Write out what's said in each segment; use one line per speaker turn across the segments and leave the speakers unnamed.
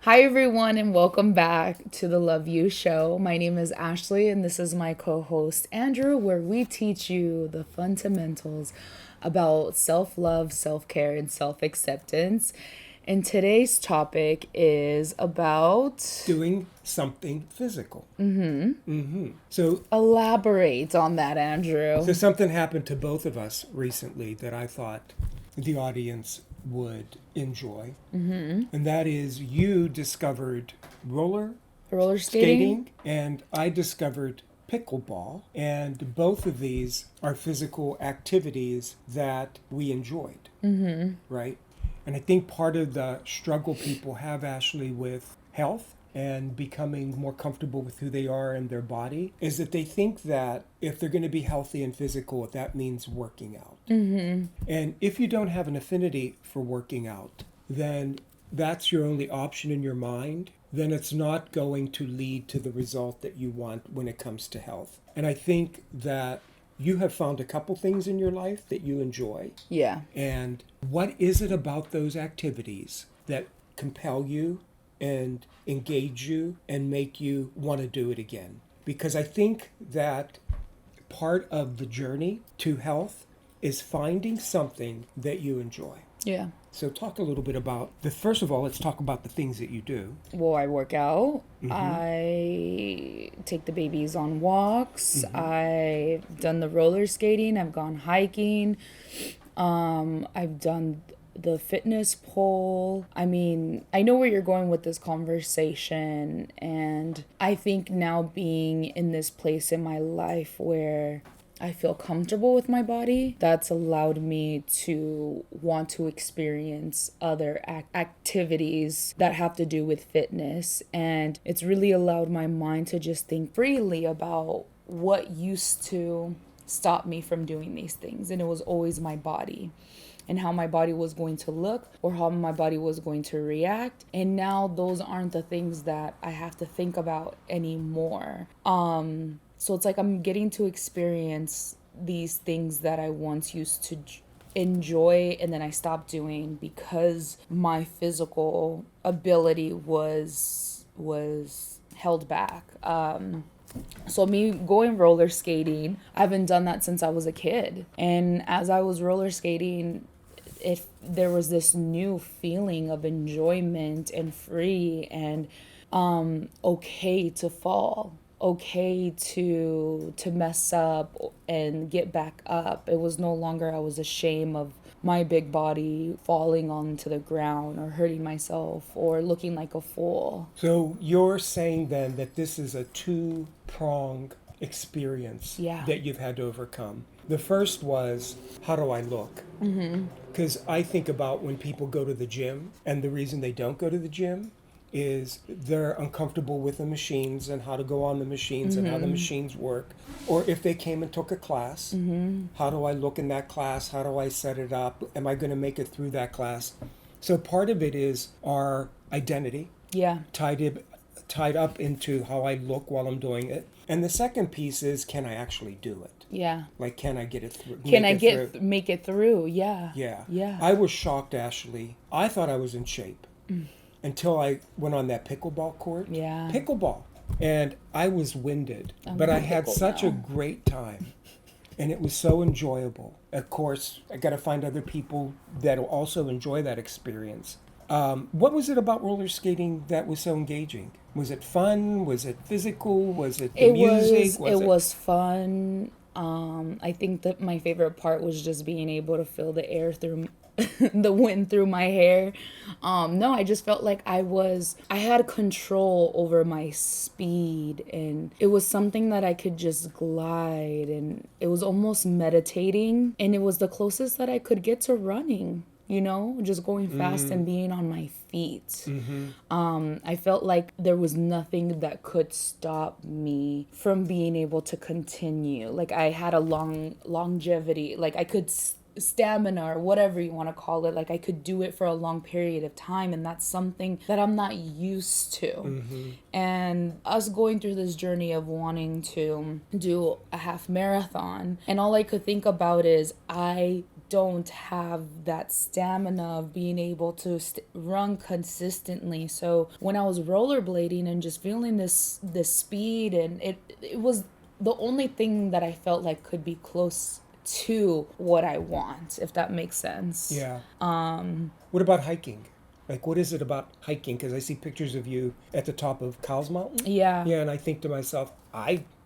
Hi, everyone, and welcome back to the Love You Show. My name is Ashley, and this is my co host, Andrew, where we teach you the fundamentals about self love, self care, and self acceptance. And today's topic is about.
Doing something physical. So,
Elaborate on that, Andrew.
so something happened to both of us recently that I thought the audience would enjoy, and that is you discovered roller
Roller
skating, and I discovered pickleball, and both of these are physical activities that we enjoyed, right? And I think part of the struggle people have, Ashley, with health and becoming more comfortable with who they are and their body is that they think that if they're going to be healthy and physical, that means working out. And if you don't have an affinity for working out, then that's your only option in your mind, then it's not going to lead to the result that you want when it comes to health. And I think that you have found a couple things in your life that you enjoy.
Yeah.
And what is it about those activities that compel you and engage you and make you want to do it again? Because I think that part of the journey to health is finding something that you enjoy.
Yeah.
So talk a little bit about first of all, let's talk about the things that you do.
Well, I work out. I take the babies on walks. I've done the roller skating. I've gone hiking. I've done the fitness pole. I mean, I know where you're going with this conversation, and I think now being in this place in my life where I feel comfortable with my body, that's allowed me to want to experience other activities that have to do with fitness. And it's really allowed my mind to just think freely about what used to stop me from doing these things. And it was always my body and how my body was going to look or how my body was going to react. And now those aren't the things that I have to think about anymore. So it's like I'm getting to experience these things that I once used to enjoy and then I stopped doing because my physical ability was held back. So me going roller skating, I haven't done that since I was a kid. And as I was roller skating, there was this new feeling of enjoyment and free and okay to fall, okay to mess up and get back up. It was no longer I was ashamed of my big body falling onto the ground or hurting myself or looking like a fool.
So you're saying then that this is a two-pronged experience
Yeah.
that you've had to overcome. The first was, how do I look? Because I think about when people go to the gym, and the reason they don't go to the gym is they're uncomfortable with the machines and how to go on the machines and how the machines work. Or if they came and took a class, how do I look in that class? How do I set it up? Am I going to make it through that class? So part of it is our identity
Yeah.
tied up into how I look while I'm doing it. And the second piece is, can I actually do it?
Yeah.
Like, can I get it through?
Can I
make it through?
make it through? Yeah.
Yeah.
Yeah.
I was shocked, Ashley. I thought I was in shape until I went on that pickleball court.
Yeah.
Pickleball. And I was winded.
I'm
But I
on
had such a
pickleball.
great time. And it was so enjoyable. Of course, I got to find other people that will also enjoy that experience. What was it about roller skating that was so engaging? Was it fun? Was it physical? Was it the
It
music?
was it was fun. I think that my favorite part was just being able to feel the air through the wind through my hair. No, I just felt like I had control over my speed, and it was something that I could just glide, and it was almost meditating, and it was the closest that I could get to running. Just going fast and being on my feet. I felt like there was nothing that could stop me from being able to continue. Like I had a longevity, like I could stamina or whatever you want to call it. Like I could do it for a long period of time, and that's something that I'm not used to. And us going through this journey of wanting to do a half marathon, and all I could think about is I don't have that stamina of being able to run consistently. So when I was rollerblading and just feeling this speed, and it was the only thing that I felt like could be close to what I want, if that makes sense.
Yeah. What about hiking? Like, what is it about hiking? Because I see pictures of you at the top of Cowles Mountain.
Yeah.
Yeah, and I think to myself,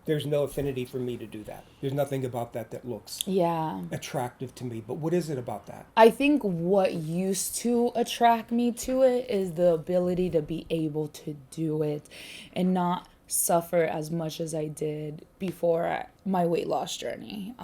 there's no affinity for me to do that. There's nothing about that looks attractive to me. But what is it about that?
I think what used to attract me to it is the ability to be able to do it and not suffer as much as I did before my weight loss journey.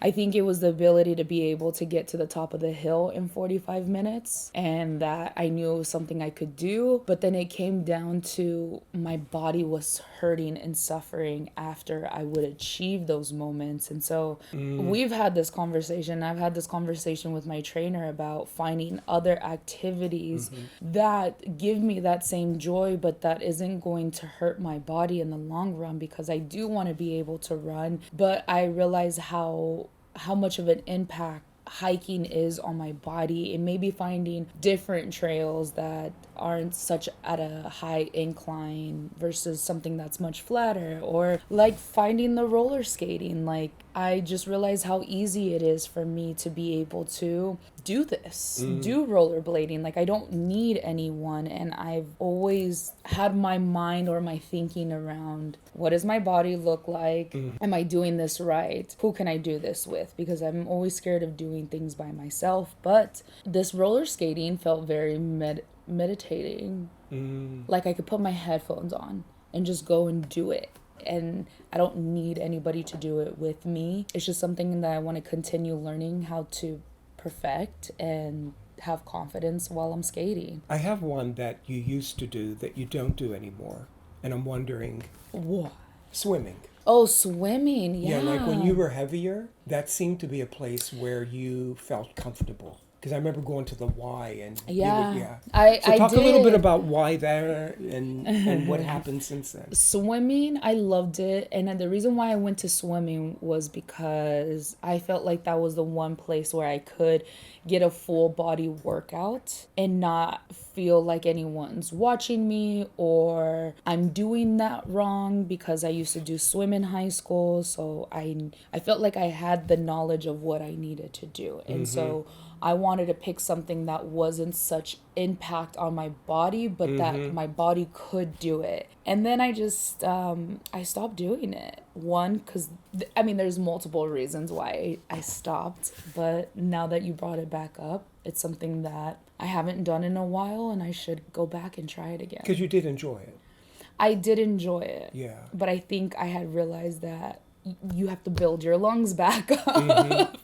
I think it was the ability to be able to get to the top of the hill in 45 minutes, and that I knew it was something I could do. But then it came down to my body was hurting and suffering after I would achieve those moments. And so we've had this conversation. I've had this conversation with my trainer about finding other activities that give me that same joy, but that isn't going to hurt my body in the long run, because I do want to be able to run. But I realize how much of an impact hiking is on my body, and maybe finding different trails that aren't such at a high incline versus something that's much flatter, or like finding the roller skating. Like, I just realized how easy it is for me to be able to do this, do rollerblading. Like, I don't need anyone, and I've always had my mind or my thinking around, what does my body look like? Am I doing this right? Who can I do this with? Because I'm always scared of doing things by myself. But this roller skating felt very meditating. Like, I could put my headphones on and just go and do it. And I don't need anybody to do it with me. It's just something that I want to continue learning how to perfect and have confidence while I'm skating.
I have one that you used to do that you don't do anymore. And I'm wondering...
What?
Swimming.
Oh, swimming. Yeah.
Yeah, like when you were heavier, that seemed to be a place where you felt comfortable. Because I remember going to the Y and So talk a little bit about why there and what happened since then.
Swimming, I loved it. And the reason why I went to swimming was because I felt like that was the one place where I could get a full body workout and not feel like anyone's watching me or I'm doing that wrong, because I used to do swim in high school. So I felt like I had the knowledge of what I needed to do. And so I wanted to pick something that wasn't such impact on my body, but that my body could do it. And then I just, I stopped doing it. One, because, there's multiple reasons why I stopped. But now that you brought it back up, it's something that I haven't done in a while, and I should go back and try it again.
Because you did enjoy it.
I did enjoy it.
Yeah.
But I think I had realized that you have to build your lungs back up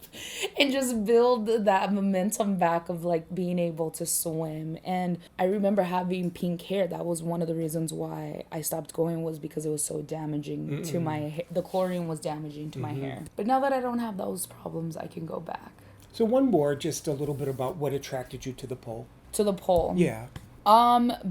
and just build that momentum back of like being able to swim. And I remember having pink hair. That was one of the reasons why I stopped going, was because it was so damaging to my hair. The chlorine was damaging to my hair. But now that I don't have those problems, I can go back.
So one more, just a little bit about what attracted you to the pole.
To the pole.
Yeah.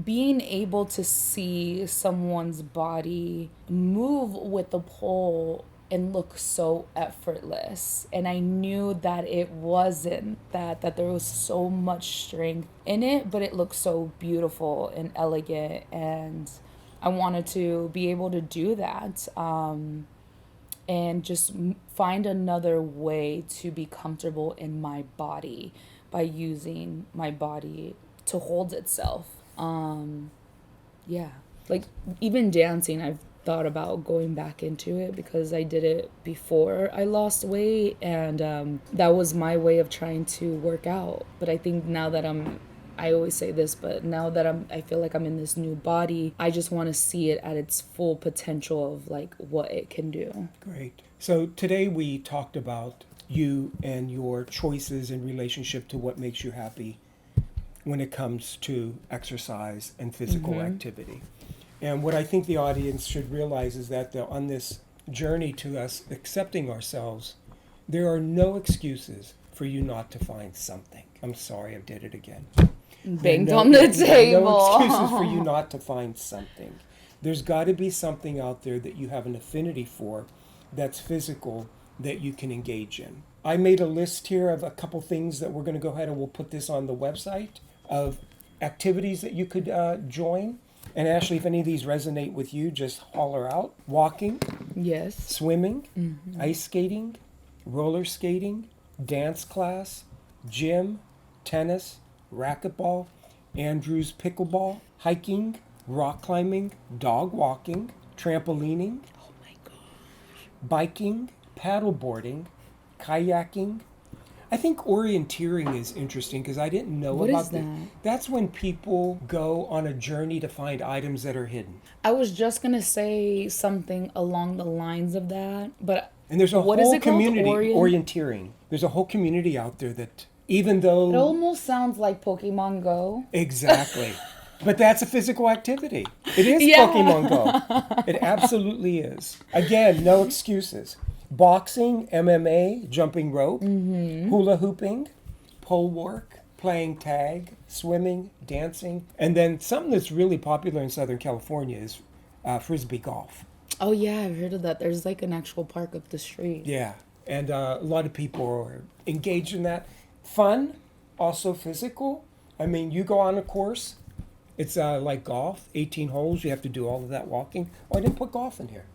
Being able to see someone's body move with the pole and look so effortless. And I knew that it wasn't that there was so much strength in it, but it looked so beautiful and elegant. And I wanted to be able to do that. And just find another way to be comfortable in my body by using my body to hold itself. Like even dancing, I've thought about going back into it because I did it before I lost weight, and that was my way of trying to work out. But I think now that I always say this, but now that I feel like I'm in this new body, I just want to see it at its full potential of like what it can do.
Great. So today we talked about you and your choices in relationship to what makes you happy when it comes to exercise and physical activity. And what I think the audience should realize is that on this journey to us accepting ourselves, there are no excuses for you not to find something. I'm sorry, I did it again.
Banged on the table.
No excuses for you not to find something. There's got to be something out there that you have an affinity for that's physical that you can engage in. I made a list here of a couple things that we're going to go ahead and we'll put this on the website of activities that you could join. And Ashley, if any of these resonate with you, just holler out. Walking,
Yes.
swimming, ice skating, roller skating, dance class, gym, tennis, racquetball, Andrew's pickleball, hiking, rock climbing, dog walking, trampolining,
Oh my gosh.
biking, paddleboarding, kayaking. I think orienteering is interesting because I didn't know
What
about
is that?
That's when people go on a journey to find items that are hidden.
I was just gonna say something along the lines of that, but
And there's a
what is
whole
it called?
community, orienteering. There's a whole community out there that even though...
It almost sounds like Pokemon Go.
Exactly. But that's a physical activity. It is
Yeah.
Pokemon Go. It absolutely is. Again, no excuses. Boxing, MMA, jumping rope, hula hooping, pole work, playing tag, swimming, dancing, and then something that's really popular in Southern California is frisbee golf.
Oh yeah, I've heard of that. There's like an actual park up the street.
Yeah, and a lot of people are engaged in that. Fun, also physical. I mean, you go on a course, it's like golf, 18 holes, you have to do all of that walking. Oh, I didn't put golf in here.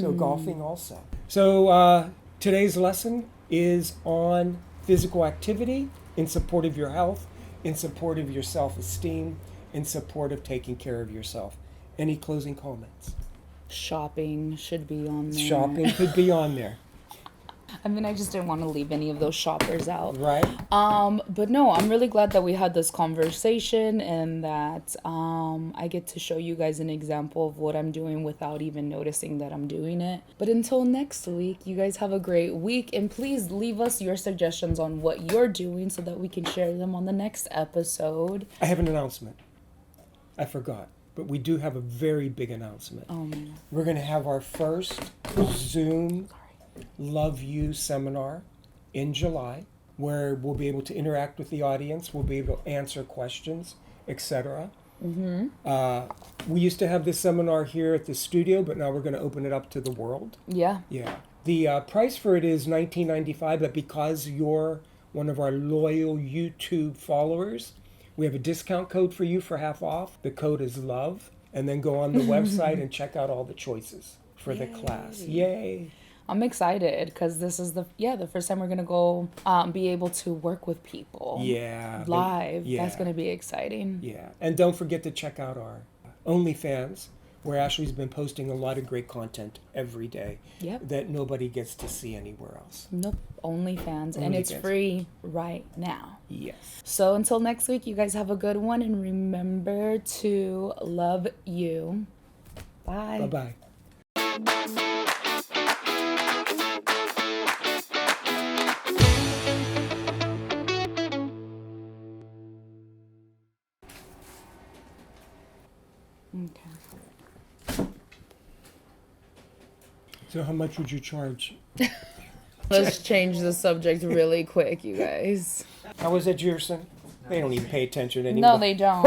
So golfing also. So today's lesson is on physical activity in support of your health, in support of your self-esteem, in support of taking care of yourself. Any closing comments?
Shopping should be on there.
Shopping could be on there,
I mean, I just didn't want to leave any of those shoppers out.
right?
But no, I'm really glad that we had this conversation and that I get to show you guys an example of what I'm doing without even noticing that I'm doing it. But until next week, you guys have a great week, and please leave us your suggestions on what you're doing so that we can share them on the next episode.
I have an announcement. I forgot, but we do have a very big announcement.
Oh man.
We're going to have our first Zoom Love You seminar in July, where we'll be able to interact with the audience, we'll be able to answer questions, etc. We used to have this seminar here at the studio, but now we're going to open it up to the world.
Yeah.
Yeah. The price for it is $19.95, but because you're one of our loyal YouTube followers, we have a discount code for you for half off. The code is LOVE, and then go on the website and check out all the choices for the class. Yay!
I'm excited because this is the first time we're gonna go be able to work with people.
Yeah.
Live.
Yeah.
That's gonna be exciting.
Yeah. And don't forget to check out our OnlyFans, where Ashley's been posting a lot of great content every day
Yep.
that nobody gets to see anywhere else.
Nope. OnlyFans. And it's
OnlyFans.
free right now.
Yes.
So until next week, you guys have a good one, and remember to love you. Bye.
Bye-bye.
Okay.
So how much would you charge?
Let's change the subject really quick, you guys.
How was that, Jerson? They don't even pay attention anymore.
No, they don't.